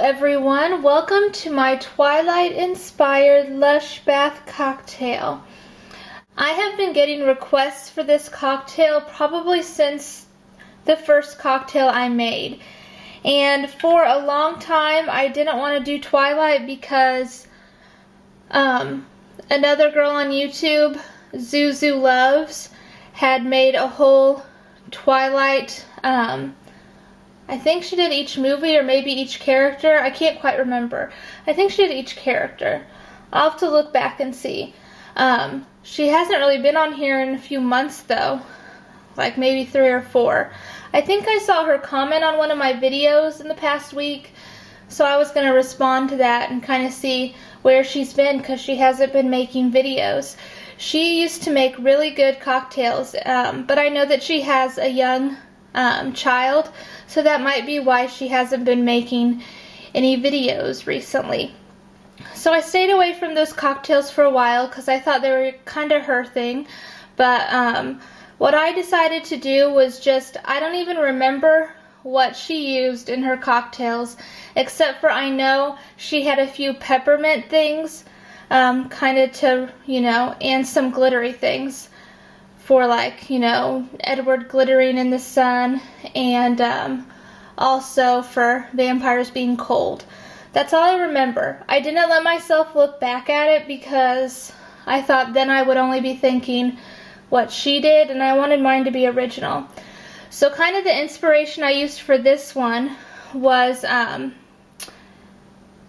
everyone, welcome to my Twilight inspired Lush bath cocktail. I have been getting requests for this cocktail probably since the first cocktail I made, and for a long time I didn't want to do Twilight because another girl on YouTube, Zuzuloves, had made a whole Twilight I think she did each movie or maybe each character. I can't quite remember. I think she did each character. I'll have to look back and see. She hasn't really been on here in a few months though. Like maybe 3 or 4. I think I saw her comment on one of my videos in the past week. So I was going to respond to that and kind of see where she's been because she hasn't been making videos. She used to make really good cocktails. But I know that she has a young child, so that might be why she hasn't been making any videos recently. So I stayed away from those cocktails for a while because I thought they were kind of her thing, but what I decided to do was just, I don't even remember what she used in her cocktails, except for I know she had a few peppermint things, kind of to, you know, and some glittery things for, like, you know, Edward glittering in the sun, and also for vampires being cold. That's all I remember. I didn't let myself look back at it because I thought then I would only be thinking what she did, and I wanted mine to be original. So kind of the inspiration I used for this one was, oh,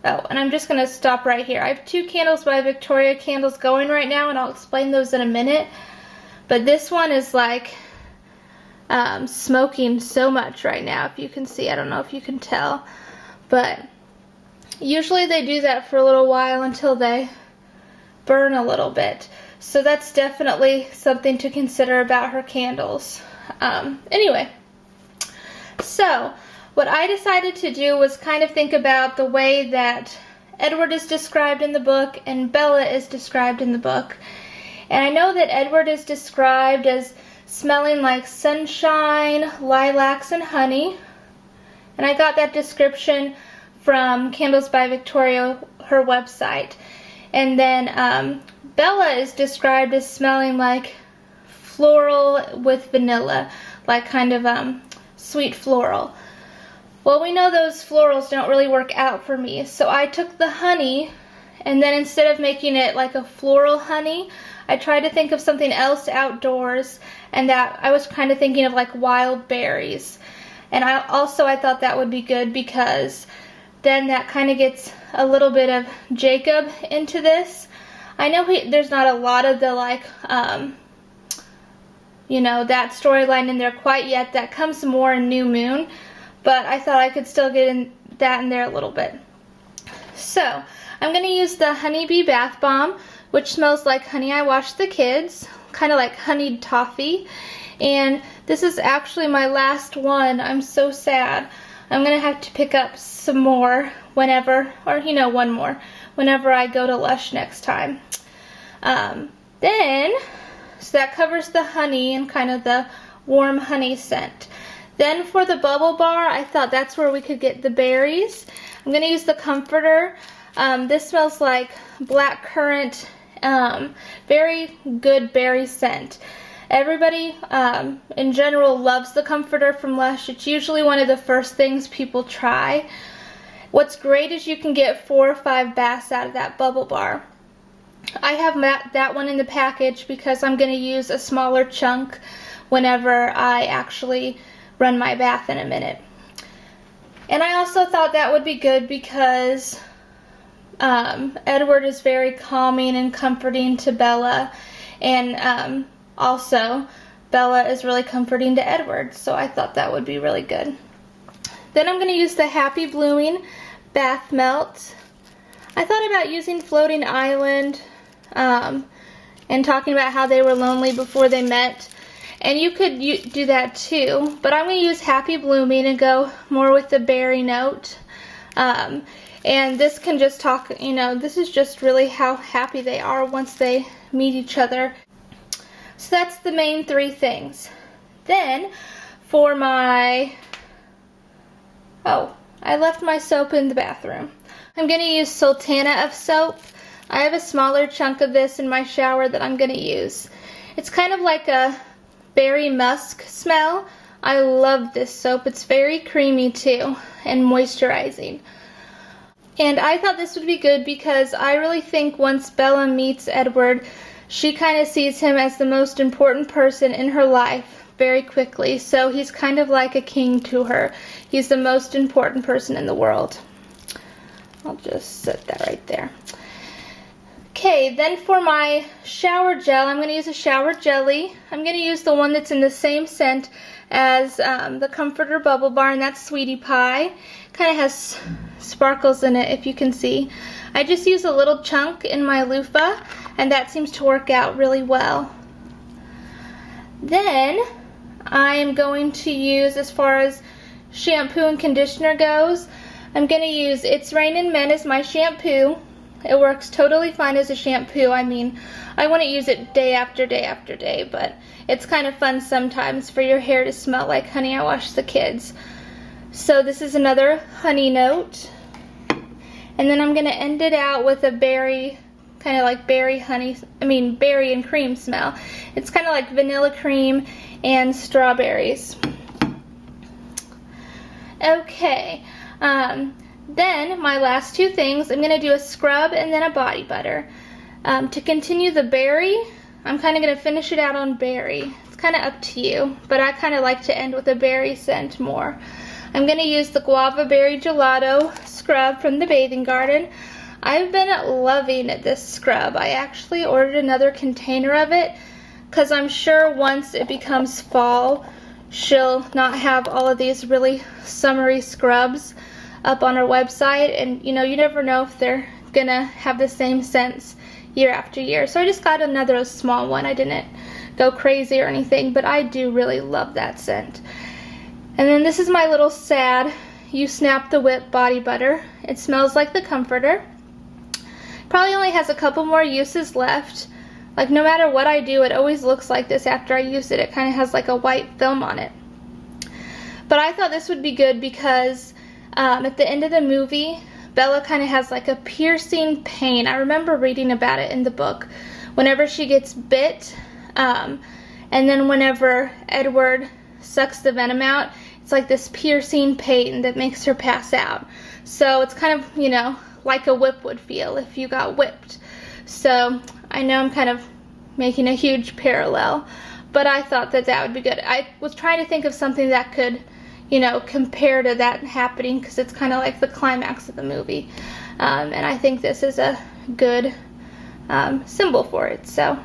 and I'm just going to stop right here. I have 2 Candles by Victoria candles going right now, and I'll explain those in a minute. But this one is like smoking so much right now, if you can see. I don't know if you can tell. But usually they do that for a little while until they burn a little bit. So that's definitely something to consider about her candles. Anyway, so what I decided to do was kind of think about the way that Edward is described in the book and Bella is described in the book. And I know that Edward is described as smelling like sunshine, lilacs, and honey. And I got that description from Candles by Victoria, her website. And then Bella is described as smelling like floral with vanilla, like kind of sweet floral. Well, we know those florals don't really work out for me, so I took the honey, and then instead of making it like a floral honey, I tried to think of something else outdoors, and that I was kind of thinking of like wild berries. And I thought that would be good because then that kind of gets a little bit of Jacob into this. I know there's not a lot of the like, you know, that storyline in there quite yet. That comes more in New Moon, but I thought I could still get that in there a little bit. So I'm going to use the Honeybee Bath Bomb, which smells like Honey I Washed the Kids, kind of like honeyed toffee. And this is actually my last one. I'm so sad. I'm going to have to pick up some more whenever, or you know, one more, whenever I go to Lush next time. So that covers the honey and kind of the warm honey scent. Then for the bubble bar, I thought that's where we could get the berries. I'm going to use the Comforter. This smells like blackcurrant, very good berry scent. Everybody in general loves the Comforter from Lush. It's usually one of the first things people try. What's great is you can get 4 or 5 baths out of that bubble bar. I have that one in the package because I'm going to use a smaller chunk whenever I actually run my bath in a minute. And I also thought that would be good because Edward is very calming and comforting to Bella, and also Bella is really comforting to Edward, so I thought that would be really good. Then I'm going to use the Happy Blooming Bath Melt. I thought about using Floating Island and talking about how they were lonely before they met, and you could do that too, but I'm going to use Happy Blooming and go more with the berry note. And this can just talk, you know, this is just really how happy they are once they meet each other. So that's the main 3 things. Then for my, I left my soap in the bathroom. I'm going to use Sultana soap. I have a smaller chunk of this in my shower that I'm going to use. It's kind of like a berry musk smell. I love this soap. It's very creamy too and moisturizing. And I thought this would be good because I really think once Bella meets Edward, she kind of sees him as the most important person in her life very quickly. So he's kind of like a king to her. He's the most important person in the world. I'll just set that right there. Okay, then for my shower gel, I'm going to use a shower jelly. I'm going to use the one that's in the same scent as the Comforter Bubble Bar, and that's Sweetie Pie. Kind of has sparkles in it, if you can see. I just use a little chunk in my loofah, and that seems to work out really well. Then I am going to use, as far as shampoo and conditioner goes, I'm going to use It's Rainin' Men as my shampoo. It works totally fine as a shampoo. I mean, I wouldn't use it day after day after day, but it's kind of fun sometimes for your hair to smell like Honey, I Washed the Kids. So this is another honey note. And then I'm going to end it out with a berry, kind of like berry and cream smell. It's kind of like vanilla cream and strawberries. Okay. Then my last two things, I'm going to do a scrub and then a body butter. To continue the berry, I'm kind of going to finish it out on berry. It's kind of up to you, but I kind of like to end with a berry scent more. I'm going to use the Guava Berry Gelato scrub from the Bathing Garden. I've been loving this scrub. I actually ordered another container of it because I'm sure once it becomes fall, she'll not have all of these really summery scrubs up on her website, and you know, you never know if they're gonna have the same scents year after year. So I just got another small one. I didn't go crazy or anything, but I do really love that scent. And then this is my little sad You Snap the Whip body butter. It smells like the Comforter. Probably only has a couple more uses left. Like no matter what I do, it always looks like this after I use it. It kind of has like a white film on it. But I thought this would be good because at the end of the movie, Bella kind of has like a piercing pain. I remember reading about it in the book. Whenever she gets bit, and then whenever Edward sucks the venom out, it's like this piercing pain that makes her pass out. So it's kind of, you know, like a whip would feel if you got whipped. So I know I'm kind of making a huge parallel, but I thought that that would be good. I was trying to think of something that could, you know, compare to that happening because it's kind of like the climax of the movie. And I think this is a good symbol for it. So,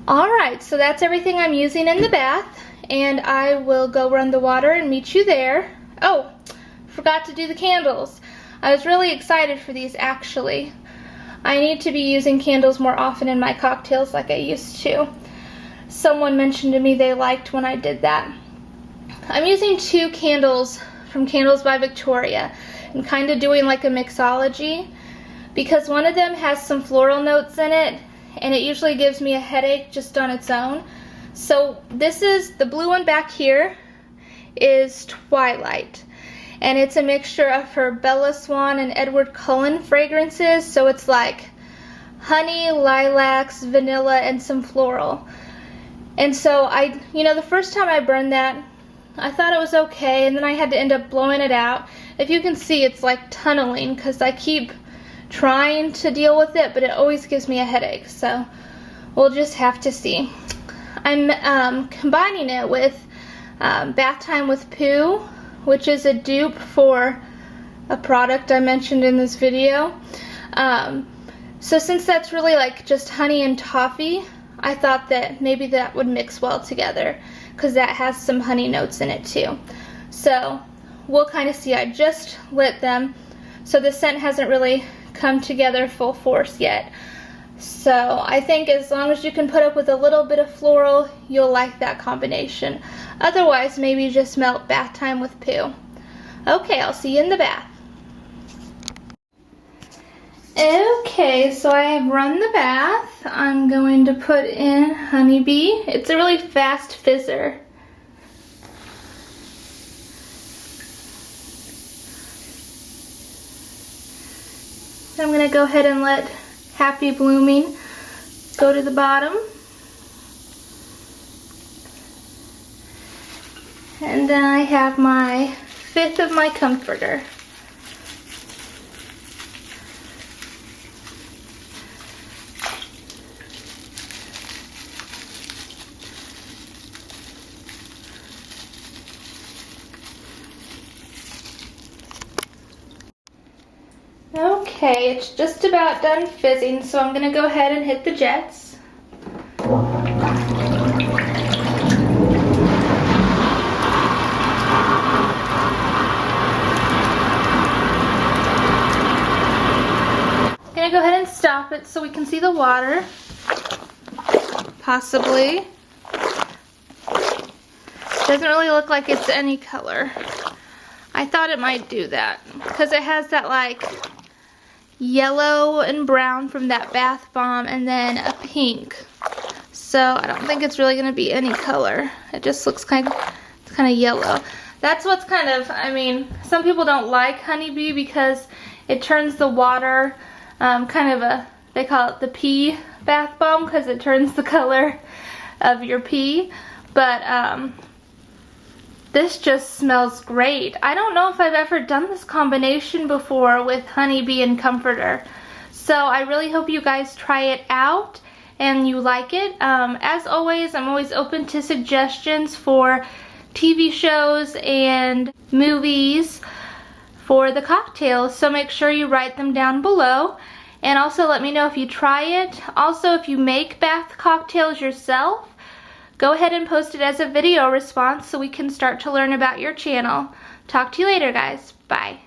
alright, so that's everything I'm using in the bath. And I will go run the water and meet you there. Oh, forgot to do the candles. I was really excited for these actually. I need to be using candles more often in my cocktails like I used to. Someone mentioned to me they liked when I did that. I'm using 2 candles from Candles by Victoria and kind of doing like a mixology because one of them has some floral notes in it and it usually gives me a headache just on its own. So this is, the blue one back here is Twilight, and it's a mixture of her Bella Swan and Edward Cullen fragrances, so it's like honey, lilacs, vanilla, and some floral. And so you know, the first time I burned that, I thought it was okay, and then I had to end up blowing it out. If you can see, it's like tunneling because I keep trying to deal with it, but it always gives me a headache, so we'll just have to see. I'm combining it with Bath Time with Pooh, which is a dupe for a product I mentioned in this video. So since that's really like just honey and toffee, I thought that maybe that would mix well together because that has some honey notes in it too. So we'll kind of see. I just lit them, so the scent hasn't really come together full force yet. So I think as long as you can put up with a little bit of floral, you'll like that combination. Otherwise, maybe just melt Bath Time with Pooh. Okay, I'll see you in the bath. Okay, so I have run the bath. I'm going to put in Honeybee. It's a really fast fizzer. I'm going to go ahead and let Happy Blooming go to the bottom. And then I have my 5th of my comforter. Okay, it's just about done fizzing, so I'm going to go ahead and hit the jets. I'm going to go ahead and stop it so we can see the water. Possibly. Doesn't really look like it's any color. I thought it might do that because it has that like yellow and brown from that bath bomb and then a pink. So I don't think it's really going to be any color. It just looks kind of yellow. That's what's kind of, I mean, some people don't like Honeybee because it turns the water kind of a, they call it the pee bath bomb because it turns the color of your pee. But this just smells great. I don't know if I've ever done this combination before with Honeybee and Comforter. So I really hope you guys try it out and you like it. As always, I'm always open to suggestions for TV shows and movies for the cocktails. So make sure you write them down below. And also let me know if you try it. Also, if you make bath cocktails yourself, go ahead and post it as a video response so we can start to learn about your channel. Talk to you later, guys. Bye.